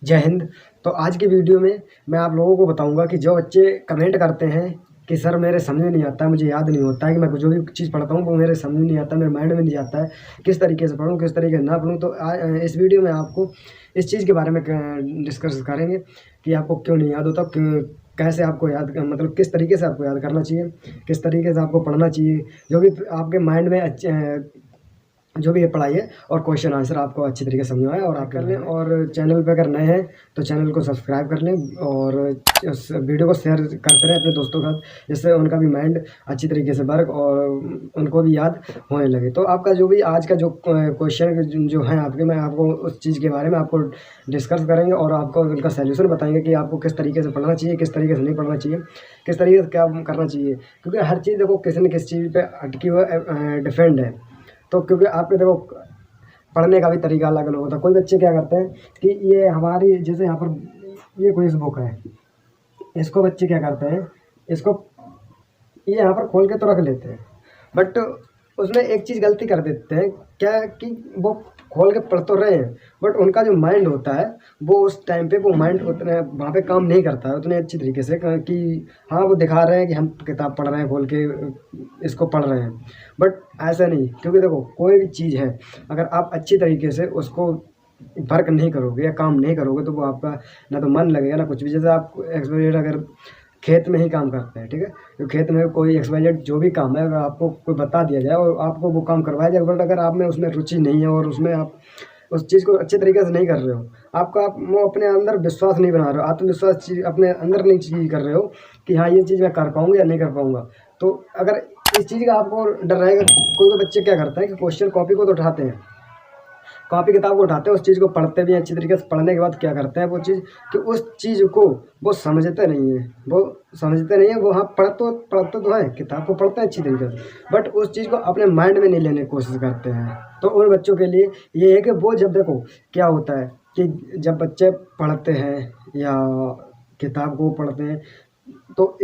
जय हिंद। तो आज की वीडियो में मैं आप लोगों को बताऊंगा कि जो बच्चे कमेंट करते हैं कि सर मेरे समझ में नहीं आता है, मुझे याद नहीं होता है कि मैं जो भी चीज़ पढ़ता हूँ वो मेरे समझ में नहीं आता, मेरे माइंड में नहीं आता है, किस तरीके से पढूँ किस तरीके से ना पढूँ। तो इस वीडियो में आपको इस चीज़ के बारे में डिस्कस करेंगे कि आपको क्यों नहीं याद होता, कैसे आपको याद मतलब किस तरीके से आपको याद करना चाहिए, किस तरीके से आपको पढ़ना चाहिए, जो भी आपके माइंड में जो भी ये पढ़ाई है और क्वेश्चन आंसर आपको अच्छी तरीके से समझ में आए और आप कर लें। और चैनल पे अगर नए हैं तो चैनल को सब्सक्राइब कर लें और इस वीडियो को शेयर करते रहें अपने दोस्तों के साथ, जिससे उनका भी माइंड अच्छी तरीके से वर्क और उनको भी याद होने लगे। तो आपका जो भी आज का जो क्वेश्चन जो है आपके, मैं आपको उस चीज़ के बारे में आपको डिस्कस करेंगे और आपको उनका सॉल्यूशन बताएंगे कि आपको किस तरीके से पढ़ना चाहिए, किस तरीके से नहीं पढ़ना चाहिए, किस तरीके से क्या करना चाहिए। क्योंकि हर चीज़ देखो किसी न किसी चीज़ पर अटकी हुआ डिपेंड है। तो क्योंकि आपके देखो पढ़ने का भी तरीका अलग अलग होता है। कोई बच्चे क्या करते हैं कि ये हमारी जैसे यहाँ पर ये कोई इस बुक है, इसको बच्चे क्या करते हैं, इसको ये यहाँ पर खोल के तो रख लेते हैं, बट उसमें एक चीज़ गलती कर देते हैं क्या कि वो खोल के पढ़ तो रहे हैं बट उनका जो माइंड होता है वो उस टाइम पे वो माइंड उतने वहाँ पे काम नहीं करता है उतने अच्छी तरीके से कि हाँ वो दिखा रहे हैं कि हम किताब पढ़ रहे हैं, खोल के इसको पढ़ रहे हैं, बट ऐसा नहीं। क्योंकि देखो कोई भी चीज़ है अगर आप अच्छी तरीके से उसको वर्क नहीं करोगे या काम नहीं करोगे तो वो आपका ना तो मन लगेगा ना कुछ भी। जैसे आप एक्सपेरिमेंट अगर खेत में ही काम करते हैं, ठीक है, तो खेत में कोई एक्सवाइजेड जो भी काम है अगर आपको कोई बता दिया जाए और आपको वो काम करवाया जाए, बट अगर आप में उसमें रुचि नहीं है और उसमें आप उस चीज़ को अच्छे तरीके से नहीं कर रहे हो, आपका आप वो अपने अंदर विश्वास नहीं बना रहे हो, आत्मविश्वास चीज़ अपने अंदर नहीं चीज़ कर रहे हो कि हाँ ये चीज़ मैं कर पाऊँगा या नहीं कर पाऊँगा। तो अगर इस चीज़ का आपको डर रहेगा, कोई बच्चे क्या करते हैं कि क्वेश्चन कॉपी को तो उठाते हैं, कॉपी किताब को उठाते हैं, उस चीज़ को पढ़ते भी हैं अच्छी तरीके से, पढ़ने के बाद क्या करते हैं वो चीज़ कि उस चीज़ को वो समझते नहीं हैं, वो हाँ पढ़ते तो हैं, किताब को पढ़ते हैं अच्छी तरीके से, बट उस चीज़ को अपने माइंड में नहीं लेने की कोशिश करते हैं। तो उन बच्चों के लिए ये है कि वो जब देखो क्या होता है कि जब बच्चे पढ़ते हैं या किताब को पढ़ते हैं तो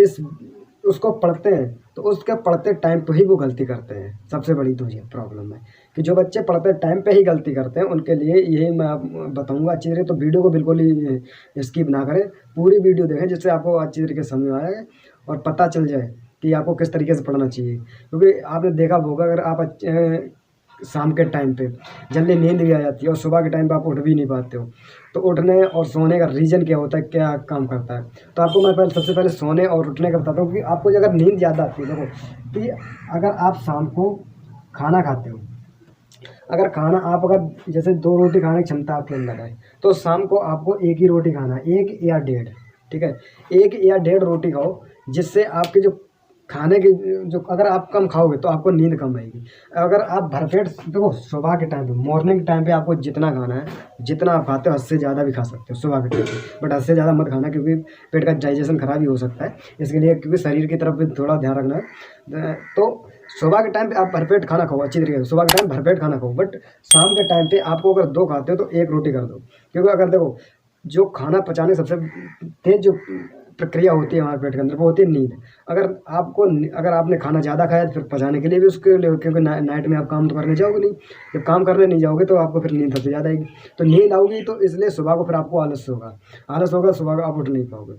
उसको पढ़ते हैं तो उसके पढ़ते टाइम पे ही वो गलती करते हैं। सबसे बड़ी तो ये प्रॉब्लम है कि जो बच्चे पढ़ते टाइम पे ही गलती करते हैं उनके लिए यही मैं बताऊंगा अच्छी तरीके। तो वीडियो को बिल्कुल ही स्किप ना करें, पूरी वीडियो देखें जिससे आपको अच्छी तरीके से समझ में आए और पता चल जाए कि आपको किस तरीके से पढ़ना चाहिए। क्योंकि आपने देखा होगा अगर आप शाम के टाइम पे जल्दी नींद भी आ जाती है और सुबह के टाइम पे आप उठ भी नहीं पाते हो, तो उठने और सोने का रीज़न क्या होता है, क्या काम करता है। तो आपको मैं सबसे पहले सोने और उठने का बताता हूँ कि आपको अगर नींद ज़्यादा आती है, देखो कि अगर आप शाम को खाना खाते हो, अगर जैसे 2 रोटी खाने की क्षमता आपके अंदर है तो शाम को आपको 1 ही रोटी खाना है, 1 या 1.5, ठीक है, 1 या 1.5 रोटी खाओ, जिससे आपकी जो खाने की जो अगर आप कम खाओगे तो आपको नींद कम आएगी। अगर आप भरपेट देखो सुबह के टाइम पे, मॉर्निंग टाइम पे आपको जितना खाना है, जितना आप खाते हो हद से ज़्यादा भी खा सकते हो सुबह के टाइम पे, बट हद से ज़्यादा मत खाना क्योंकि पेट का डाइजेशन खराब ही हो सकता है। इसके लिए क्योंकि शरीर की तरफ भी थोड़ा ध्यान रखना है। तो सुबह के टाइम पे आप भरपेट खाना खाओ अच्छी तरीके से, सुबह के टाइम भरपेट खाना खाओ, बट शाम के टाइम पे आपको अगर 2 खाते हो तो 1 रोटी कर दो। क्योंकि अगर देखो जो खाना पचाने सबसे तेज जो प्रक्रिया होती है हमारे पेट के अंदर वो होती है नींद। अगर आपने खाना ज़्यादा खाया तो फिर पचाने के लिए भी उसके लिए, क्योंकि नाइट में आप काम तो करने जाओगे नहीं, जब काम करने नहीं जाओगे तो आपको फिर नींद सबसे ज़्यादा आएगी। तो नींद आऊगी तो इसलिए सुबह को फिर आपको आलस होगा, सुबह को आप उठ नहीं पाओगे।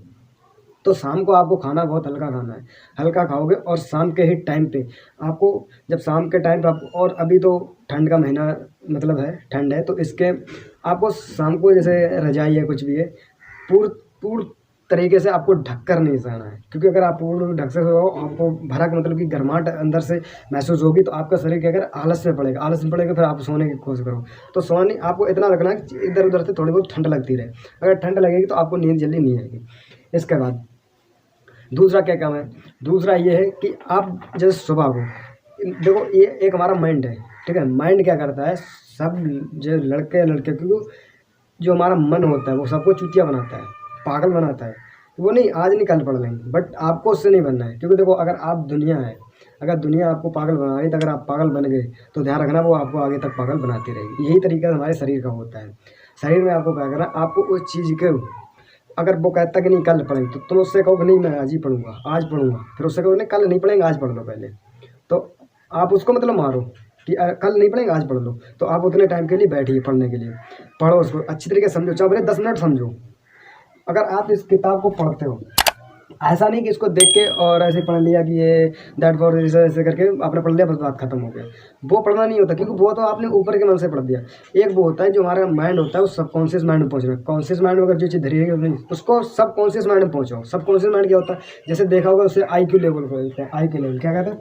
तो शाम को आपको खाना बहुत हल्का खाना है, हल्का खाओगे और शाम के ही टाइम पे आपको, जब शाम के टाइम पे आप, और अभी तो ठंड का महीना मतलब है, ठंड है, तो इसके आपको शाम को जैसे रजाई है कुछ भी है, पूर्ण तरीके से आपको ढक कर नहीं सोना है। क्योंकि अगर आप पूर्ण ढक से सो आपको भड़क मतलब कि गर्माहट अंदर से महसूस होगी तो आपका शरीर क्या करेगा, आलस में पड़ेगा, फिर आप सोने की कोशिश करो। तो सोने आपको इतना रखना है कि इधर उधर से थोड़ी बहुत ठंड लगती रहे, अगर ठंड लगेगी तो आपको नींद जल्दी नहीं आएगी। इसके बाद दूसरा क्या काम है, दूसरा ये है कि आप जैसे सुबह को देखो, ये एक हमारा माइंड है, ठीक है, माइंड क्या करता है, सब जो लड़के क्योंकि जो हमारा मन होता है वो सबको चूतिया बनाता है, पागल बनाता है। वो नहीं आज नहीं कल पढ़ लेंगे, बट आपको उससे नहीं बनना है। क्योंकि देखो अगर आप दुनिया है, अगर दुनिया आपको पागल बना रही तो अगर आप पागल बन गए तो ध्यान रखना वो आपको आगे तक पागल बनाती रहेगी। यही तरीका हमारे शरीर का होता है। शरीर में आपको क्या करना, आपको उस चीज़ के अगर वो कहता कि नहीं कल पढ़ेंगे तो तुम उससे कहो कि नहीं मैं आज ही पढ़ूंगा, आज पढ़ूंगा, फिर उससे कहो नहीं कल नहीं पढ़ेंगे आज पढ़ लो पहले। तो आप उसको मतलब मारो कि कल नहीं पढ़ेंगे आज पढ़ लो, तो आप उतने टाइम के लिए बैठिए पढ़ने के लिए, पढ़ो उसको अच्छी तरीके से समझो, चाहे भले 10 मिनट समझो। अगर आप इस किताब को पढ़ते हो, ऐसा नहीं कि इसको देख के और ऐसे पढ़ लिया कि ये दैट फॉर ऐसे करके आपने पढ़ लिया बस बात खत्म हो गया, वो पढ़ना नहीं होता, क्योंकि वो तो आपने ऊपर के मन से पढ़ दिया। एक वो होता है जो हमारा माइंड होता है, वो सबकॉन्शियस माइंड में पहुंच रहा है। कॉन्शियस माइंड में अगर जो चीज़ धरी है नहीं, उसको सबकॉन्शियस माइंड में पहुंचाओ। सबकॉन्शियस माइंड क्या होता है, जैसे देखा होगा उसे IQ लेवल बोलते हैं। IQ लेवल क्या कहते हैं,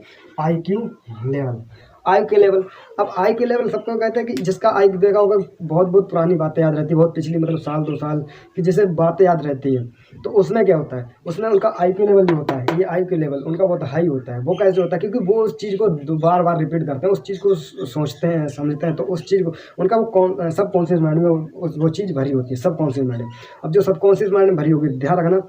IQ लेवल, आई के लेवल। अब आई के लेवल सबको कहते हैं कि जिसका आई देखा होगा, बहुत बहुत पुरानी बातें याद रहती है, बहुत पिछली मतलब साल 2 साल की जैसे बातें याद रहती है, तो उसमें क्या होता है, उसमें उनका आई के लेवल नहीं होता है, ये आई के लेवल उनका बहुत हाई होता है। वो कैसे होता है, क्योंकि वो उस चीज़ को बार बार रिपीट करते हैं, उस चीज़ को सोचते हैं समझते हैं, तो उस चीज़ को उनका वो सब कॉन्शियस माइंड में वो चीज़ भरी होती है, सब कॉन्शियस माइंड में। अब जो सब कॉन्शियस माइंड में भरी होगी, ध्यान रखना,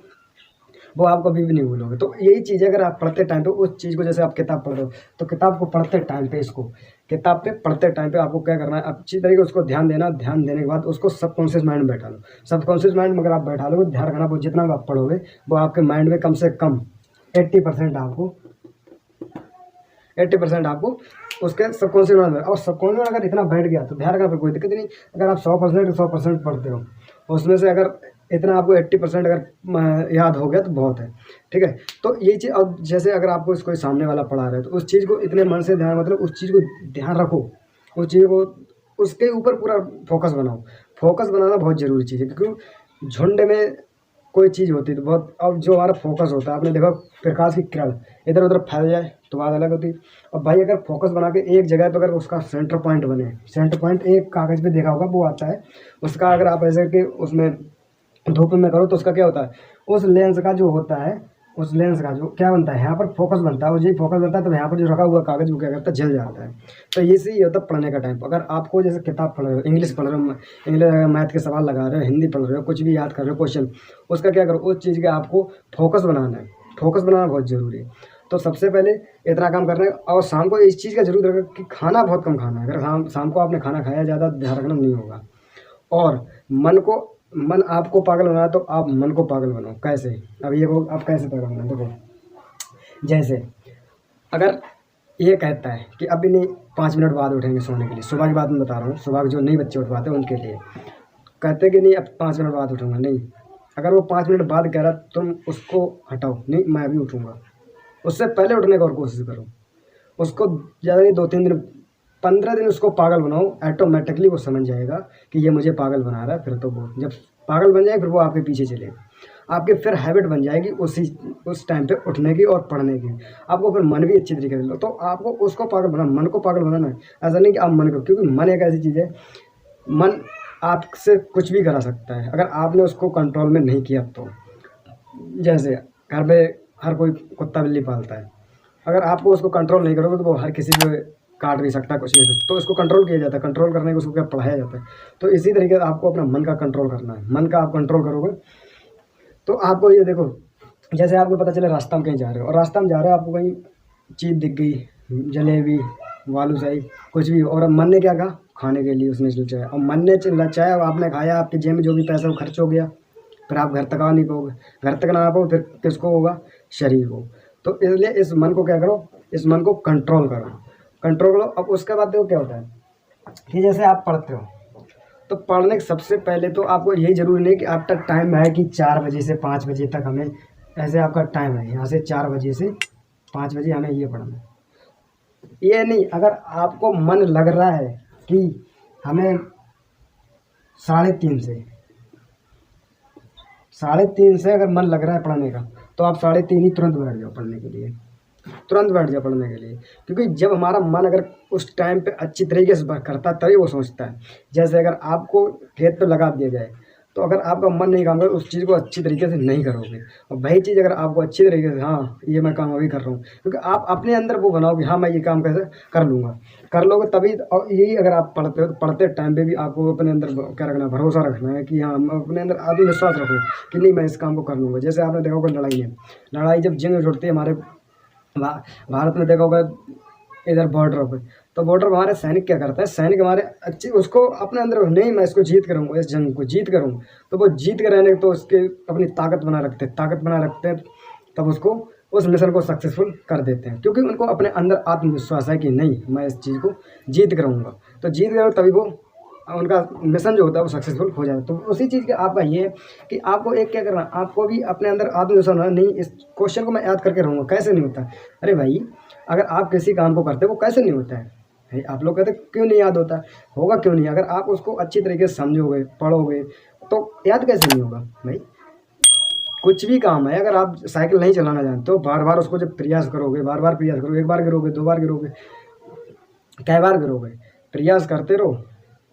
वो आप कभी भी नहीं भूलोगे। तो यही चीज़ है, अगर आप पढ़ते टाइम पे उस चीज़ को, जैसे आप किताब पढ़ रहे हो, तो किताब को पढ़ते टाइम पे इसको, किताब पे पढ़ते टाइम पे आपको क्या करना है, अच्छी तरीके उसको ध्यान देना। ध्यान देने के बाद उसको सबकॉन्शियस माइंड में बैठा लो। सबकॉन्शियस माइंड में अगर आप बैठा लोगे, ध्यान रखना, वो जितना भी आप पढ़ोगे वो आपके माइंड में कम से कम 80% आपको उसके सबकॉन्शियस माइंड में। और सबकॉन्शियस अगर इतना बैठ गया तो ध्यान रखना, फिर कोई दिक्कत नहीं। अगर आप 100% पढ़ते हो, उसमें से अगर इतना आपको 80% अगर याद हो गया तो बहुत है, ठीक है। तो ये चीज़, अब जैसे अगर आपको कोई सामने वाला पढ़ा रहा है, तो उस चीज़ को इतने मन से ध्यान, मतलब उस चीज़ को ध्यान रखो, उस चीज़ को उसके ऊपर पूरा फोकस बनाओ। फोकस बनाना बहुत ज़रूरी चीज़ है, क्योंकि झुंड में कोई चीज़ होती है तो बहुत, अब जो हमारा फोकस होता है, आपने देखा प्रकाश की किरण इधर उधर फैल जाए तो बात अलग होती है। अब भाई अगर फोकस बना के एक जगह पर अगर उसका सेंटर पॉइंट बने, सेंटर पॉइंट एक कागज़ पे देखा होगा वो आता है, उसका अगर आप ऐसे करके उसमें धूप में करो तो उसका क्या होता है, उस लेंस का जो होता है, उस लेंस का जो क्या बनता है, यहाँ पर फोकस बनता है, वो जी फोकस बनता है, तो यहाँ पर जो रखा हुआ कागज़ वो क्या करता है, जल जाता है। तो ये से ही होता है पढ़ने का टाइम। अगर आपको जैसे किताब पढ़ रहे हो, इंग्लिश पढ़ रहे हो, इंग्लिश मैथ के सवाल लगा रहे हो, हिंदी पढ़ रहे हो, कुछ भी याद कर रहे हो क्वेश्चन, उसका क्या करो, उस चीज़ का आपको फोकस बनाना है। फोकस बनाना बहुत ज़रूरी है। तो सबसे पहले इतना काम करना है। और शाम को इस चीज़ का जरूर रखना कि खाना बहुत कम खाना है। अगर शाम को आपने खाना खाया, ज़्यादा ध्यान रखना नहीं होगा। और मन आपको पागल बनाना है, तो आप मन को पागल बनाओ। कैसे, अब ये को आप कैसे पागल बनाओ, देखो जैसे अगर ये कहता है कि अभी नहीं 5 मिनट बाद उठेंगे सोने के लिए, सुबह की बात मैं बता रहा हूँ, सुबह के जो नहीं बच्चे उठ पाते उनके लिए कहते हैं कि नहीं अब 5 मिनट बाद उठूँगा, नहीं, अगर वो 5 मिनट बाद कह रहा तुम उसको हटाओ, नहीं मैं अभी उठूँगा, उससे पहले उठने की और कोशिश करो। उसको ज़्यादा नहीं 2-3 दिन, 15 दिन उसको पागल बनाओ, ऑटोमेटिकली वो समझ जाएगा कि ये मुझे पागल बना रहा है। फिर तो वो जब पागल बन जाए फिर वो आपके पीछे चलेगा, आपकी फिर हैबिट बन जाएगी उस टाइम पे उठने की और पढ़ने की। आपको फिर मन भी अच्छी तरीके से लो, तो आपको उसको पागल बनाना, मन को पागल बनाना है। ऐसा नहीं कि आप मन को, क्योंकि मन एक ऐसी चीज़ है, मन आपसे कुछ भी करा सकता है अगर आपने उसको कंट्रोल में नहीं किया तो। जैसे घर में हर कोई कुत्ता बिल्ली पालता है, अगर आपको उसको कंट्रोल नहीं करोगे तो वो हर किसी को काट भी सकता है, कुछ भी सकता है। तो इसको कंट्रोल किया जाता है, कंट्रोल करने को उसको क्या पढ़ाया जाता है। तो इसी तरीके से आपको अपना मन का कंट्रोल करना है। मन का आप कंट्रोल करोगे तो आपको ये देखो, जैसे आपको पता चले रास्ता में कहीं जा रहे हो, और रास्ता में जा रहे हो आपको कहीं चीज़ दिख गई, जलेबी, बालूशाही, कुछ भी, और अब मन ने क्या कहा खाने के लिए, उसने लचाया, और मन ने लचाया, आपने खाया, आपके जेब में जो भी पैसा वो खर्च हो गया, फिर आप घर तक आ नहीं पाओगे, घर तक ना आ पाओ फिर किसको होगा, शरीर को। तो इसलिए इस मन को क्या करो, इस मन को कंट्रोल करो, कंट्रोल करो। अब उसके बाद देखो क्या होता है कि जैसे आप पढ़ते हो, तो पढ़ने के सबसे पहले तो आपको यही ज़रूरी नहीं कि आपका टाइम है कि 4 बजे से 5 बजे तक हमें, ऐसे आपका टाइम है यहाँ से 4 बजे से 5 बजे हमें ये पढ़ना है, ये नहीं। अगर आपको मन लग रहा है कि हमें 3:30 से अगर मन लग रहा है पढ़ने का, तो आप 3:30 ही तुरंत बैठ जाओ पढ़ने के लिए, तुरंत बैठ जाओ पढ़ने के लिए। क्योंकि जब हमारा मन अगर उस टाइम पे अच्छी तरीके से करता है तभी वो सोचता है। जैसे अगर आपको खेत पे लगा दिया जाए, तो अगर आपका मन नहीं काम करे उस चीज़ को अच्छी तरीके से नहीं करोगे। और वही चीज़ अगर आपको अच्छी तरीके से, हाँ ये मैं काम अभी कर रहा हूँ, क्योंकि आप अपने अंदर वो बनाओ कि हाँ मैं ये काम कैसे कर लूँगा, कर लोगे तभी। और यही अगर आप पढ़ते हो तो पढ़ते टाइम पे भी आपको अपने अंदर क्या रखना है, भरोसा रखना है कि हाँ अपने अंदर आत्मविश्वास रखो कि नहीं मैं इस काम को कर लूँगा। जैसे आपने देखा होगा लड़ाई जब जंग जुड़ती है हमारे भारत में, देखा होगा इधर बॉर्डर पे, तो बॉर्डर पर हमारे सैनिक क्या करता है, सैनिक हमारे अच्छी उसको अपने अंदर नहीं मैं इसको जीत करूँगा, इस जंग को जीत करूँगा, तो वो जीत के रहने तो उसके अपनी ताकत बना रखते हैं, तब उसको उस मिशन को सक्सेसफुल कर देते हैं, क्योंकि उनको अपने अंदर आत्मविश्वास है कि नहीं, मैं इस चीज़ को जीत कर रहूँगा। तो जीत कर तभी वो उनका मिशन जो होता है वो सक्सेसफुल हो जाता है। तो उसी चीज़ का आपका ये है कि आपको एक क्या करना, आपको भी अपने अंदर आत्मविश्वास होना, नहीं इस क्वेश्चन को मैं याद करके रहूँगा, कैसे नहीं होता। अरे भाई, अगर आप किसी काम को करते हो वो कैसे नहीं होता है भाई, आप लोग कहते क्यों नहीं याद होता, होगा क्यों नहीं, अगर आप उसको अच्छी तरीके से समझोगे, पढ़ोगे, तो याद कैसे नहीं होगा भाई। कुछ भी काम है, अगर आप साइकिल नहीं चलाना जानते हो, बार बार उसको जब प्रयास करोगे, बार बार प्रयास करोगे, एक बार गिरोगे, 2 बार गिरोगे, कई बार गिरोगे, प्रयास करते रहो,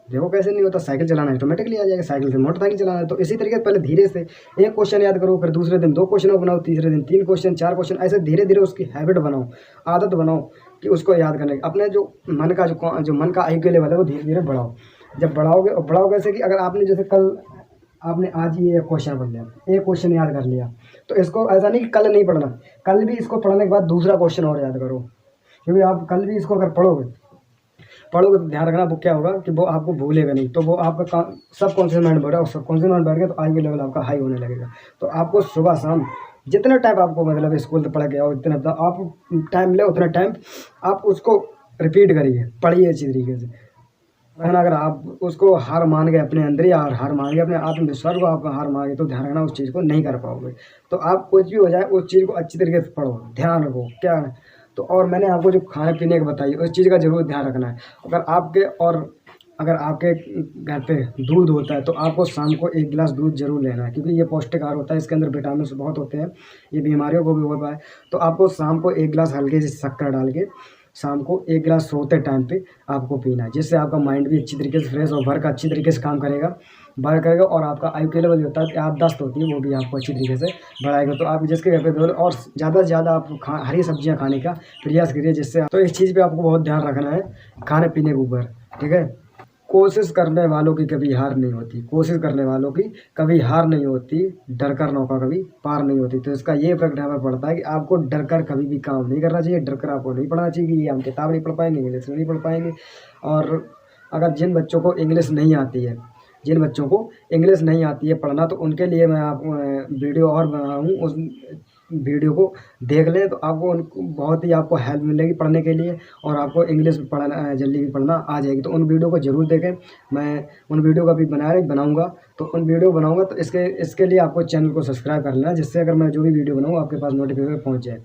देखो कैसे नहीं होता। साइकिल चलाना ऑटोमेटिकली आ जाएगा, साइकिल से मोटरसाइकिल चलाना है। तो इसी तरीके से पहले धीरे से एक क्वेश्चन याद करो, फिर दूसरे दिन 2 क्वेश्चन बनाओ, तीसरे दिन 3 क्वेश्चन, 4 क्वेश्चन, ऐसे धीरे धीरे उसकी हैबिट बनाओ, आदत बनाओ कि उसको याद करने की। अपने जो मन का IQ लेवल है वो धीरे धीरे बढ़ाओ। जब बढ़ाओगे, और बढ़ाओ कैसे कि अगर आपने जैसे कल आपने आज ये क्वेश्चन पढ़ लिया, एक क्वेश्चन याद कर लिया, तो इसको ऐसा नहीं कि कल नहीं पढ़ना, कल भी इसको पढ़ने के बाद दूसरा क्वेश्चन और याद करो, क्योंकि आप कल भी इसको अगर पढ़ोगे तो ध्यान रखना वो क्या होगा कि वो आपको भूलेगा नहीं। तो वो आपका सब कॉन्शियस माइंड बढ़ा, और सब कॉन्शियस माइंड बढ़ गया तो IQ लेवल आपका हाई होने लगेगा। तो आपको सुबह शाम जितना टाइम आपको मतलब स्कूल से पढ़ के आओ, इतना आप टाइम ले, उतना टाइम आप उसको रिपीट करिए, पढ़िए अच्छी तरीके से, है ना। अगर आप उसको हार मान गए, अपने अंदर ही हार मान गए, अपने आत्मविश्वास को आप हार मान गए, तो ध्यान रखना उस चीज़ को नहीं कर पाओगे। तो आप कुछ भी हो जाए उस चीज़ को अच्छी तरीके से पढ़ो, ध्यान रखो क्या है। तो और मैंने आपको जो खाने पीने की बताई उस चीज़ का ज़रूर ध्यान रखना है। अगर आपके घर पे दूध होता है तो आपको शाम को 1 गिलास दूध ज़रूर लेना है, क्योंकि ये पौष्टिक आहार होता है, इसके अंदर विटामिन बहुत होते हैं, ये बीमारियों को भी होता है। तो आपको शाम को 1 गिलास हल्की सी शक्कर डाल के शाम को 1 गिलास सोते टाइम पे आपको पीना है, जिससे आपका माइंड भी अच्छी तरीके से फ्रेश और वर्क अच्छी तरीके से काम करेगा, और आपका IQ लेवल जो होता है, याददाश्त होती है, वो भी आपको अच्छी तरीके से बढ़ाएगा। तो आप जिसके घर पे दो, और ज़्यादा से ज़्यादा आप हरी सब्जियाँ खाने का प्रयास करिए, जिससे तो इस चीज़ पे आपको बहुत ध्यान रखना है खाने पीने के ऊपर, ठीक है। कोशिश करने वालों की कभी हार नहीं होती, कोशिश करने वालों की कभी हार नहीं होती, डर कर नौका कभी पार नहीं होती। तो इसका ये इफेक्ट हमें पड़ता है कि आपको डर कर कभी भी काम नहीं करना चाहिए, डर कर आपको नहीं पढ़ना चाहिए कि ये हम किताब नहीं पढ़ पाएंगे, इंग्लिश नहीं पढ़ पाएंगे। और अगर जिन बच्चों को इंग्लिश नहीं आती है, पढ़ना, तो उनके लिए मैं आप वीडियो और बना हूँ, उस वीडियो को देख लें तो आपको उनको बहुत ही आपको हेल्प मिलेगी पढ़ने के लिए, और आपको इंग्लिश पढ़ना जल्दी भी पढ़ना आ जाएगी। तो उन वीडियो को ज़रूर देखें, मैं उन वीडियो का भी बनाऊँगा। तो उन वीडियो बनाऊँगा तो इसके लिए आपको चैनल को सब्सक्राइब कर लेना, जिससे अगर मैं जो भी वीडियो बनाऊँ आपके पास नोटिफिकेशन पहुँच जाए।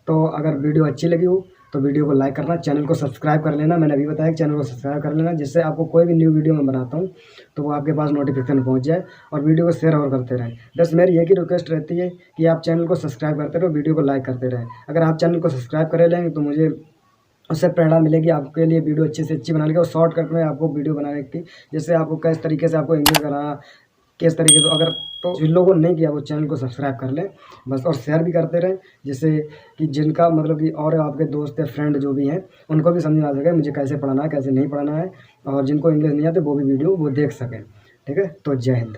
तो अगर वीडियो अच्छी लगी हो तो वीडियो को लाइक करना, चैनल को सब्सक्राइब कर लेना। मैंने अभी बताया कि चैनल को सब्सक्राइब कर लेना, जिससे आपको कोई भी न्यू वीडियो मैं बनाता हूँ तो वो आपके पास नोटिफिकेशन पहुँच जाए, और वीडियो को शेयर और करते रहें। बस मेरी एक ही रिक्वेस्ट रहती है कि आप चैनल को सब्सक्राइब करते रहो, वीडियो को लाइक करते रहें। अगर आप चैनल को सब्सक्राइब कर लेंगे तो मुझे उससे प्रेरणा मिलेगी आपके लिए वीडियो अच्छी से अच्छी बनाने की, और शॉर्टकट में आपको वीडियो बनाने की, जिससे आपको किस तरीके से आपको इंग्लिश कराना, किस तरीके से। अगर तो जिन लोगों ने नहीं किया वो चैनल को सब्सक्राइब कर लें बस, और शेयर भी करते रहें, जिससे कि जिनका मतलब कि और आपके दोस्त या फ्रेंड जो भी हैं उनको भी समझ में आ सके मुझे कैसे पढ़ना है, कैसे नहीं पढ़ना है, और जिनको इंग्लिश नहीं आते वो भी वीडियो वो देख सकें, ठीक है। तो जय हिंद।